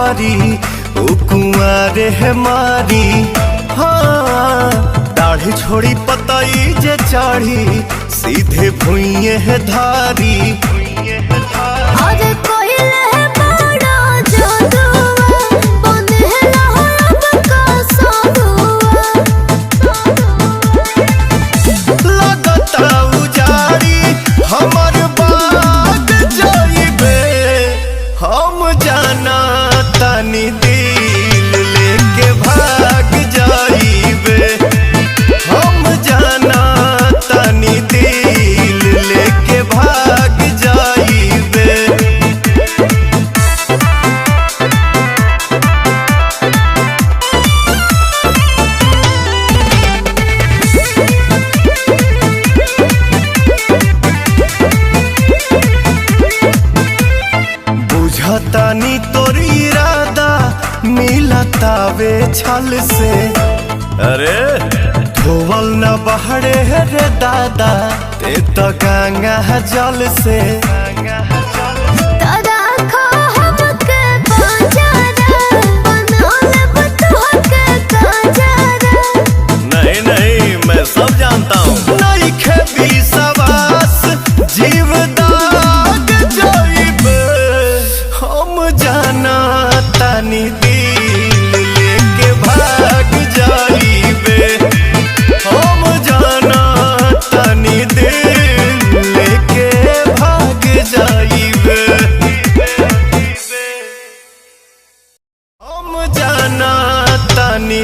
मारी ओ कुंवारे है मारी। हाँ दाढ़ी छोड़ी पताई जे चाढ़ी सीधे भुइये है धारी। दिल लेके भाग जाइबे हम जाना तानी दिल लेके भाग जाइबे। बुझतानी तोर इरादा मिलतावे छल से। अरे धोवल न बहरे है रे दादा ते तो गंगा जल से। नहीं नहीं मैं सब जानता हूँ। नहीं खेबी सवास जीवदाग जाइबे हम जाना तानी दिल लेके भाग जाइबे हम जाना तानी दिल लेके भाग जाइबे हम जाना तानी